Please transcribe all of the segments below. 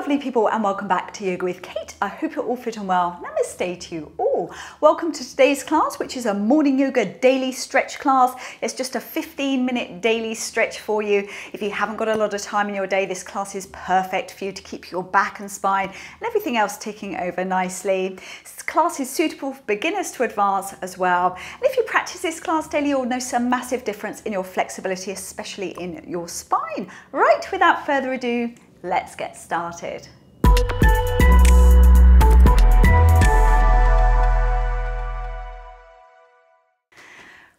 lovely people, and welcome back to Yoga with Kate. I hope you're all fit and well. Namaste to you all. Welcome to today's class, which is a morning yoga daily stretch class. It's just a 15-minute daily stretch for you. If you haven't got a lot of time in your day, this class is perfect for you to keep your back and spine and everything else ticking over nicely. This class is suitable for beginners to advanced as well. And if you practice this class daily, you'll notice a massive difference in your flexibility, especially in your spine. Right, without further ado, let's get started.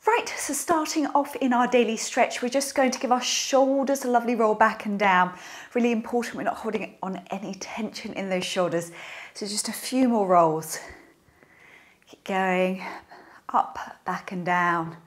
Right, so starting off in our daily stretch, we're just going to give our shoulders a lovely roll back and down. Really important we're not holding on any tension in those shoulders. So just a few more rolls. Keep going, up, back and down.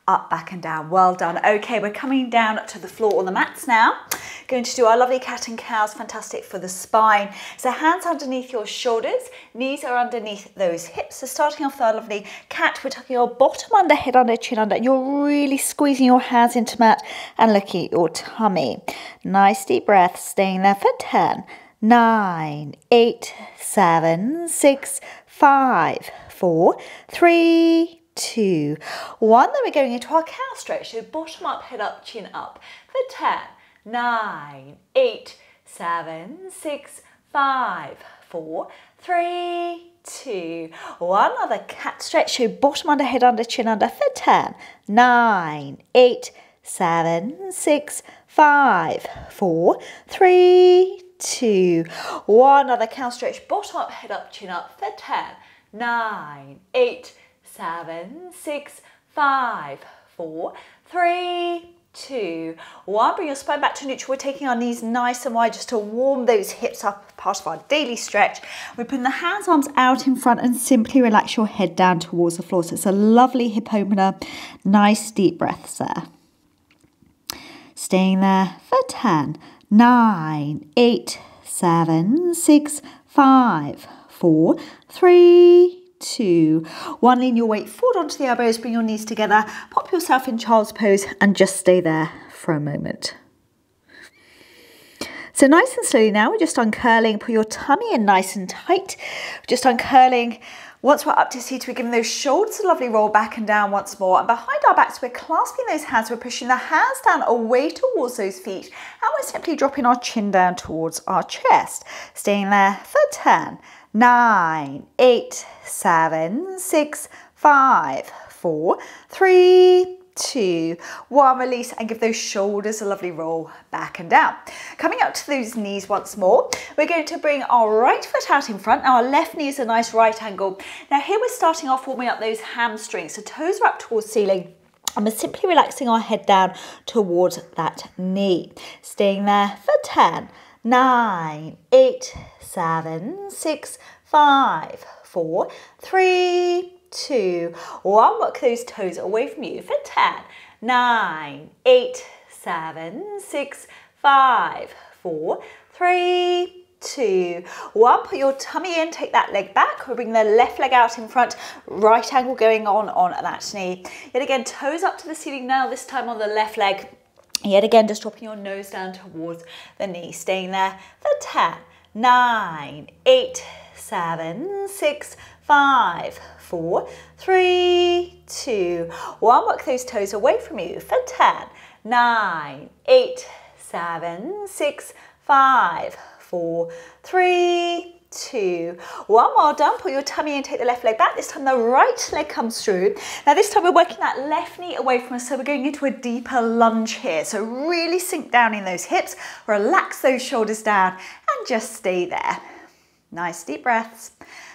Up, back and down. Well done. Okay, we're coming down to the floor or the mats now. Going to do our lovely cat and cows, fantastic for the spine. So hands underneath your shoulders, knees are underneath those hips. So starting off with our lovely cat, we're tucking your bottom under, head under, chin under, and you're really squeezing your hands into mat and looking at your tummy. Nice deep breath, staying there for 10, 9, 8, 7, 6, 5, 4, 3, 2, 1. Then we're going into our cow stretch. So bottom up, head up, chin up for 10, 9, 8, 7, 6, 5, 4, 3, 2, 1. Other cat stretch. So bottom under, head under, chin under for 10, 9, 8, 7, 6, 5, 4, 3, 2, 1. Other cow stretch. Bottom up, head up, chin up for 10, 9, 8, 7, 6, 5, 4, 3, 2, 1. Bring your spine back to neutral. We're taking our knees nice and wide just to warm those hips up, part of our daily stretch. We're putting the hands, arms out in front and simply relax your head down towards the floor. So it's a lovely hip opener. Nice deep breaths there. Staying there for 10, 9, 8, 7, 6, 5, 4, 3, 2, 1. Lean your weight forward onto the elbows, bring your knees together, pop yourself in child's pose and just stay there for a moment. So nice and slowly now, we're just uncurling, put your tummy in nice and tight, just uncurling. Once we're up to seated, we're giving those shoulders a lovely roll back and down once more. And behind our backs, we're clasping those hands. We're pushing the hands down away towards those feet. And we're simply dropping our chin down towards our chest. Staying there for 10, 9, 8, 7, 6, 5, 4, 3, 2, 1. Release and give those shoulders a lovely roll back and down. Coming up to those knees once more, we're going to bring our right foot out in front. Now our left knee is a nice right angle. Now here we're starting off warming up those hamstrings. So toes are up towards ceiling. And we're simply relaxing our head down towards that knee. Staying there for 10, 9, 8, 7, 6, 5, 4, 3, 2, 1. Work those toes away from you for 10, 9, 8, 7, 6, 5, 4, 3, 2, 1. Put your tummy in, take that leg back. We'll bring the left leg out in front, right angle going on that knee. Yet again, toes up to the ceiling now, this time on the left leg. Yet again, just dropping your nose down towards the knee, staying there for 10, 9, 8, 7, 6, 5, 4, 3, 2, 1. Work those toes away from you for 10, 9, 8, 7, 6, 5, 4, 3, 2, 1. Well done. Put your tummy in, take the left leg back. This time the right leg comes through. Now this time we're working that left knee away from us, so we're going into a deeper lunge here. So really sink down in those hips, relax those shoulders down and just stay there. Nice deep breaths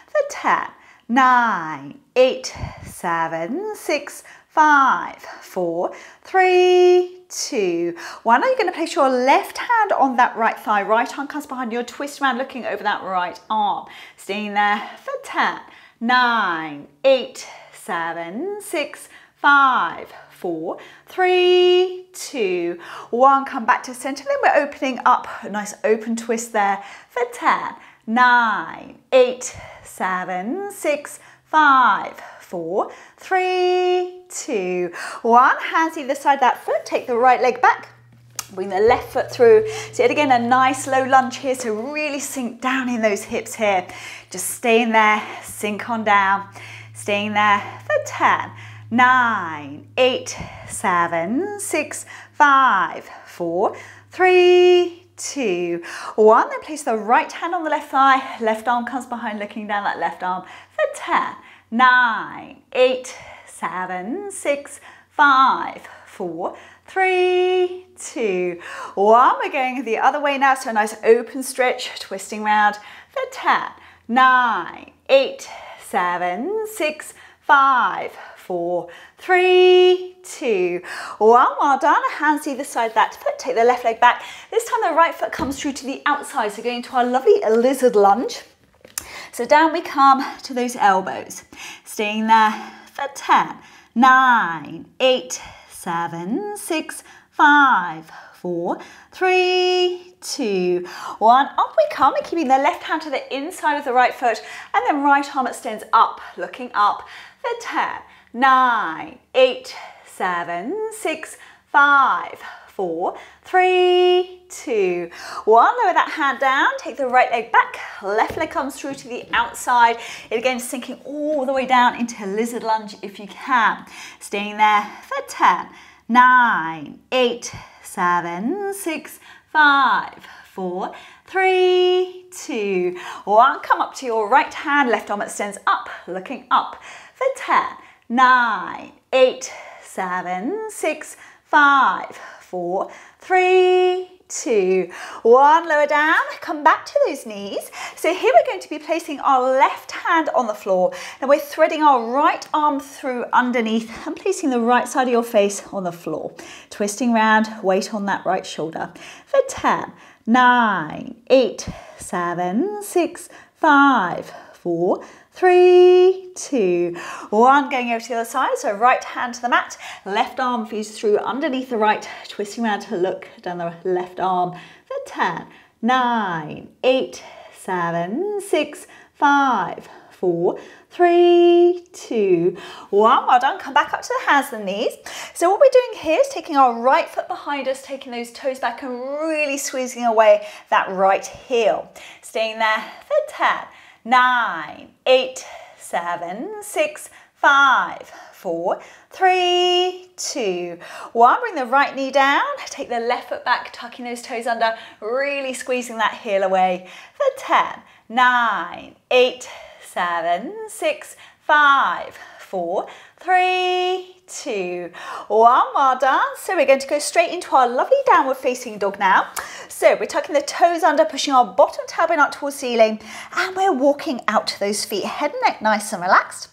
for 10, 9, 8, 7, 6, 5, 4, 3, 2, 1. Now you're going to place your left hand on that right thigh. Right arm comes behind you. Twist around looking over that right arm. Staying there for 10, 9, 8, 7, 6, 5, 4, 3, 2, 1. Come back to center. Then we're opening up. A nice open twist there for 10, 9, 8, 7, 6, 5, 4, 3, 2, 1. Hands either side that foot. Take the right leg back. Bring the left foot through. So yet again, a nice low lunge here. So really sink down in those hips here. Just staying there, sink on down. Staying there for 10, 9, 8, 7, 6, 5, 4, 3, 2, 1. Then place the right hand on the left thigh. Left arm comes behind, looking down that left arm for 10, 9, 8, 7, 6, 5, 4, 3, 2, 1. We're going the other way now. So a nice open stretch, twisting round for 10, 9, 8, 7, 6, 5, 4, 3, 2, 1. Well done. Hands either side of that foot. Take the left leg back. This time the right foot comes through to the outside. So going to our lovely lizard lunge. So down we come to those elbows. Staying there for 10, 9, 8, 7, 6, 5, 4, 3, 2, 1. Up we come, and keeping the left hand to the inside of the right foot, and then right arm extends up, looking up for 10, 9, 8, 7, 6, 5, 4, 3, 2, 1. Lower that hand down, take the right leg back, left leg comes through to the outside. Again, sinking all the way down into lizard lunge if you can. Staying there for 10, 9, 8, 7, 6, 5, 4, 3, 2, 1. Come up to your right hand, left arm extends up, looking up for 10, 9, 8, 7, 6, 5, 4, 3, 2, 1. Lower down, come back to those knees. So here we're going to be placing our left hand on the floor. Then we're threading our right arm through underneath and placing the right side of your face on the floor. Twisting round, weight on that right shoulder. For 10, 9, 8, 7, 6, 5, 4, 3, 2, 1. Going over to the other side. So right hand to the mat, left arm feeds through underneath the right, twisting around to look down the left arm for 10, 9, 8, 7, 6, 5, 4, 3, 2, 1. Well done. Come back up to the hands and knees. So what we're doing here is taking our right foot behind us, taking those toes back and really squeezing away that right heel. Staying there for 10, 9, 8, 7, 6, 5, 4, 3, 2, 1. Bring the right knee down, take the left foot back, tucking those toes under, really squeezing that heel away for 10, 9, 8, 7, 6, 5, 4, 3, 2, 1. Well done. So we're going to go straight into our lovely downward facing dog now. So we're tucking the toes under, pushing our bottom tailbone up towards ceiling, and we're walking out to those feet, head and neck nice and relaxed.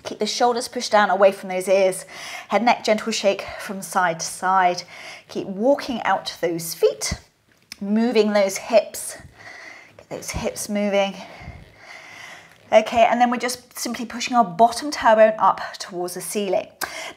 Keep the shoulders pushed down away from those ears. Head and neck gentle shake from side to side. Keep walking out to those feet, moving those hips. Get those hips moving. Okay, and then we're just simply pushing our bottom tailbone up towards the ceiling.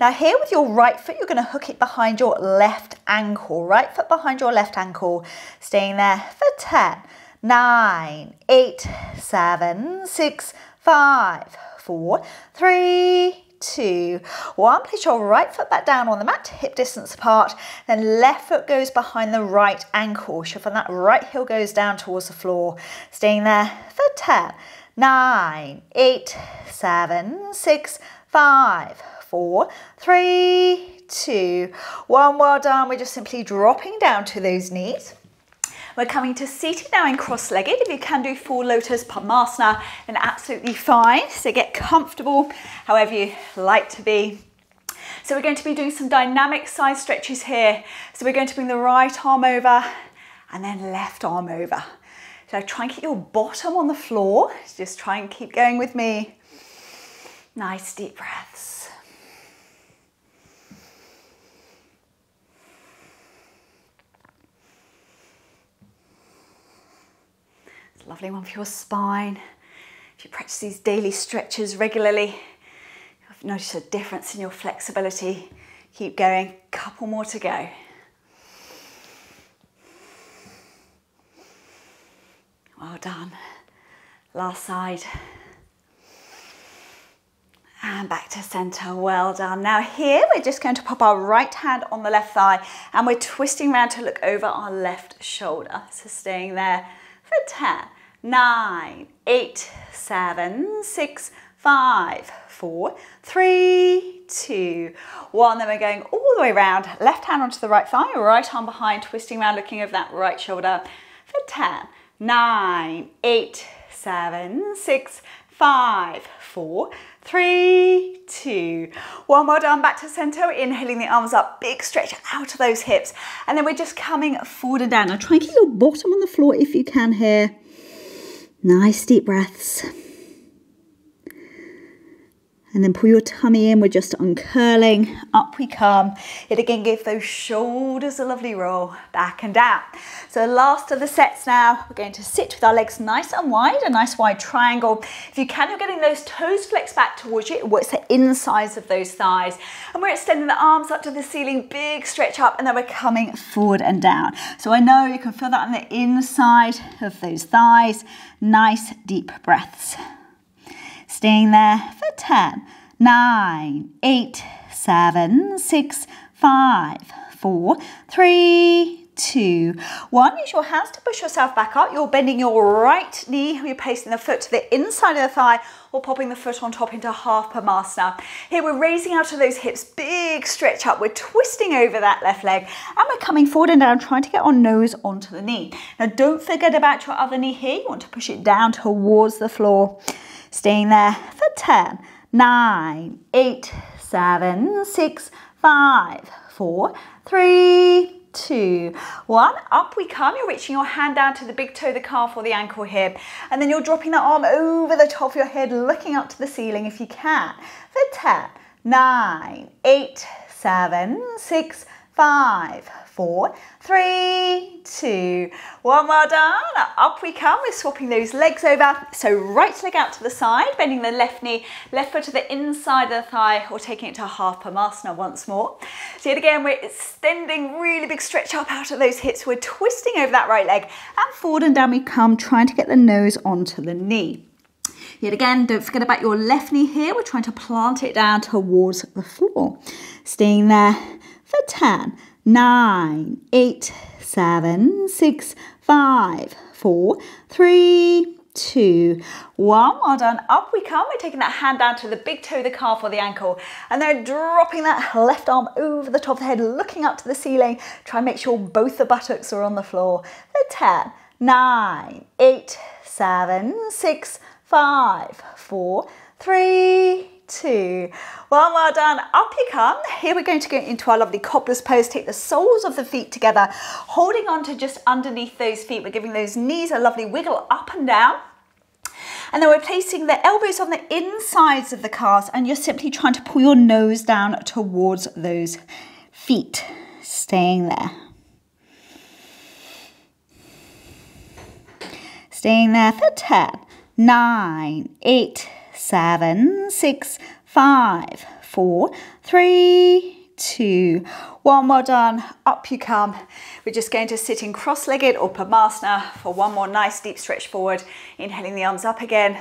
Now here with your right foot, you're going to hook it behind your left ankle. Right foot behind your left ankle. Staying there for 10, 9, 8, 7, 6, 5, 4, 3, 2, 1. Place your right foot back down on the mat, hip distance apart. Then left foot goes behind the right ankle. Shift on that right heel goes down towards the floor. Staying there for 10, 9, 8, 7, 6, 5, 4, 3, 2, 1. Well done. We're just simply dropping down to those knees. We're coming to seated now in cross-legged. If you can do full lotus padmasana, then absolutely fine. So get comfortable however you like to be. So we're going to be doing some dynamic side stretches here. So we're going to bring the right arm over and then left arm over. So try and keep your bottom on the floor. Just try and keep going with me. Nice deep breaths. It's a lovely one for your spine. If you practice these daily stretches regularly, you'll notice a difference in your flexibility. Keep going, couple more to go. Well done. Last side. And back to center, well done. Now here, we're just going to pop our right hand on the left thigh and we're twisting around to look over our left shoulder. So staying there for 10, 9, 8, 7, 6, 5, 4, 3, 2, 1. Then we're going all the way around, left hand onto the right thigh, right arm behind, twisting around, looking over that right shoulder for 10, 9, 8, 7, 6, 5, 4, 3, 2, 1. More done, back to center. Inhaling the arms up, big stretch out of those hips. And then we're just coming forward and down. Now try and keep your bottom on the floor if you can here. Nice deep breaths. And then pull your tummy in, we're just uncurling, up we come. Yet again, give those shoulders a lovely roll, back and down. So last of the sets now, we're going to sit with our legs nice and wide, a nice wide triangle. If you can, you're getting those toes flexed back towards you. It works the insides of those thighs. And we're extending the arms up to the ceiling, big stretch up, and then we're coming forward and down. So I know you can feel that on the inside of those thighs. Nice deep breaths. Staying there for 10, 9, 8, 7, 6, 5, 4, 3, 2, 1. Use your hands to push yourself back up. You're bending your right knee. You're placing the foot to the inside of the thigh or popping the foot on top into half Padmasana. Here we're raising out of those hips, big stretch up. We're twisting over that left leg and we're coming forward and down, trying to get our nose onto the knee. Now don't forget about your other knee here. You want to push it down towards the floor. Staying there for 10, 9, 8, 7, 6, 5, 4, 3, 2, 1. Up we come. You're reaching your hand down to the big toe, the calf or the ankle here. And then you're dropping that arm over the top of your head, looking up to the ceiling if you can. For 10, 9, 8, 7, 6, 5, 4, 3, 2, 1. Well done. Up we come. We're swapping those legs over. So right leg out to the side, bending the left knee, left foot to the inside of the thigh, or taking it to half Padmasana once more. So yet again, we're extending, really big stretch up out of those hips. We're twisting over that right leg and forward and down we come, trying to get the nose onto the knee. Yet again, don't forget about your left knee here. We're trying to plant it down towards the floor. Staying there for 10, 9, 8, 7, 6, 5, 4, 3, 2, 1. Well done. Up we come. We're taking that hand down to the big toe, the calf or the ankle. And then dropping that left arm over the top of the head, looking up to the ceiling. Try and make sure both the buttocks are on the floor. For 10, 9, 8, 7, 6, 5, 4, 3, 2, 1. Well done. Up you come. Here we're going to go into our lovely cobbler's pose. Take the soles of the feet together, holding on to just underneath those feet. We're giving those knees a lovely wiggle up and down. And then we're placing the elbows on the insides of the calves and you're simply trying to pull your nose down towards those feet. Staying there. Staying there for 10, 9, 8, 7, 6, 5, 4, 3, 2, 1. Well done. Up you come. We're just going to sit in cross-legged or Padmasana for one more nice deep stretch forward. Inhaling the arms up again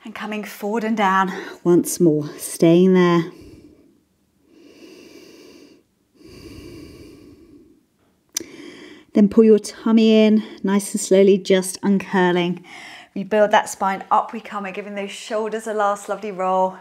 and coming forward and down once more. Staying there. Then pull your tummy in nice and slowly, just uncurling. We build that spine, up we come. We're giving those shoulders a last lovely roll,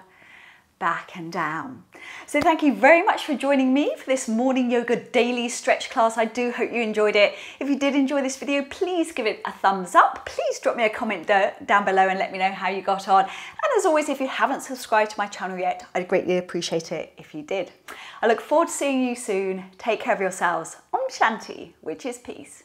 back and down. So thank you very much for joining me for this morning yoga daily stretch class. I do hope you enjoyed it. If you did enjoy this video, please give it a thumbs up. Please drop me a comment down below and let me know how you got on. And as always, if you haven't subscribed to my channel yet, I'd greatly appreciate it if you did. I look forward to seeing you soon. Take care of yourselves. Om Shanti, which is peace.